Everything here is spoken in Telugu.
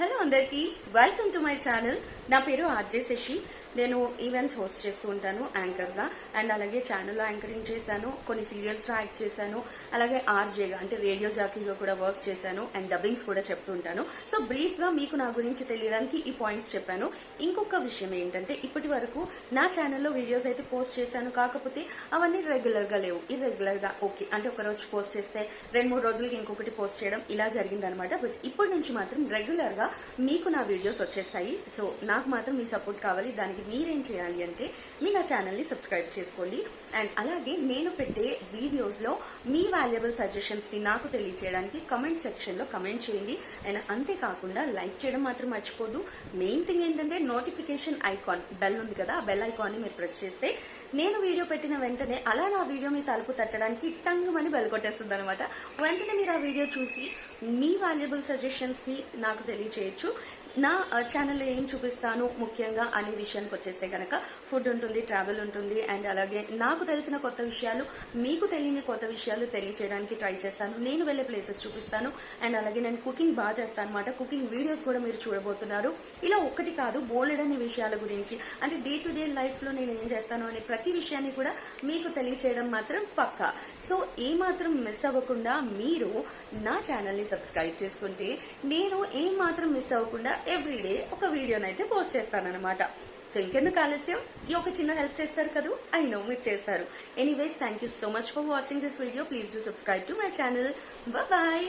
హలో అందరికీ వెల్కమ్ టు మై ఛానల్. నా పేరు ఆర్జే శశి. నేను ఈవెంట్స్ హోస్ట్ చేస్తూ ఉంటాను యాంకర్గా. అండ్ అలాగే ఛానల్లో యాంకరింగ్ చేశాను, కొన్ని సీరియల్స్లో యాక్ట్ చేశాను, అలాగే ఆర్జేగా అంటే రేడియో జాకీగా కూడా వర్క్ చేశాను అండ్ డబ్బింగ్స్ కూడా చెప్తూ ఉంటాను. సో బ్రీఫ్గా మీకు నా గురించి తెలియడానికి ఈ పాయింట్స్ చెప్పాను. ఇంకొక విషయం ఏంటంటే ఇప్పటి వరకు నా ఛానల్లో వీడియోస్ అయితే పోస్ట్ చేశాను, కాకపోతే అవన్నీ రెగ్యులర్గా లేవు, ఇర్రెగ్యులర్గా. ఓకే అంటే ఒక రోజు పోస్ట్ చేస్తే 2-3 రోజులకి ఇంకొకటి పోస్ట్ చేయడం ఇలా జరిగిందనమాట. బట్ ఇప్పటి నుంచి మాత్రం రెగ్యులర్గా మీకు నా వీడియోస్ వచ్చేస్తాయి. సో నాకు మాత్రం మీ సపోర్ట్ కావాలి. దానికి మీరేం చేయాలి అంటే మీ నా ఛానల్ని సబ్స్క్రైబ్ చేసుకోండి. అండ్ అలాగే నేను పెట్టే వీడియోస్లో మీ వాల్యుబుల్ సజెషన్స్ని నాకు తెలియచేయడానికి కమెంట్ సెక్షన్లో కమెంట్ చేయండి. అండ్ అంతేకాకుండా లైక్ చేయడం మాత్రం మర్చిపోదు. మెయిన్ థింగ్ ఏంటంటే నోటిఫికేషన్ ఐకాన్ బెల్ ఉంది కదా, ఆ బెల్ ఐకాన్ని మీరు ప్రెస్ చేస్తే నేను వీడియో పెట్టిన వెంటనే అలా నా వీడియో మీ తలుపు తట్టడానికి టంగుమని బెల్ కొట్టేస్తుంది అనమాట. వెంటనే మీరు ఆ వీడియో చూసి మీ వాల్యుబుల్ సజెషన్స్ని నాకు తెలియచేయచ్చు. నా ఛానల్లో ఏం చూపిస్తాను ముఖ్యంగా అనే విషయానికి వచ్చేస్తే కనుక ఫుడ్ ఉంటుంది, ట్రావెల్ ఉంటుంది, అండ్ అలాగే నాకు తెలిసిన కొత్త విషయాలు, మీకు తెలియని కొత్త విషయాలు తెలియచేయడానికి ట్రై చేస్తాను. నేను వెళ్ళే ప్లేసెస్ చూపిస్తాను. అండ్ అలాగే నేను కుకింగ్ బాగా చేస్తాను అనమాట. కుకింగ్ వీడియోస్ కూడా మీరు చూడబోతున్నారు. ఇలా ఒకటి కాదు, బోలెడని విషయాల గురించి, అంటే డే టు డే లైఫ్లో నేను ఏం చేస్తాను అనే ప్రతి విషయాన్ని కూడా మీకు తెలియచేయడం మాత్రం పక్కా. సో ఏమాత్రం మిస్ అవ్వకుండా మీరు నా ఛానల్ని సబ్స్క్రైబ్ చేసుకుంటే నేను ఏమాత్రం మిస్ అవ్వకుండా ఎవ్రీడే ఒక వీడియోనైతే పోస్ట్ చేస్తానన్నమాట. సో ఇంకెందుకు ఆలస్యం, ఈ ఒక చిన్న హెల్ప్ చేస్తారు కదా, ఐ నో మీరు చేస్తారు. Anyways, thank you so much for watching this video. Please do subscribe to my channel. Bye.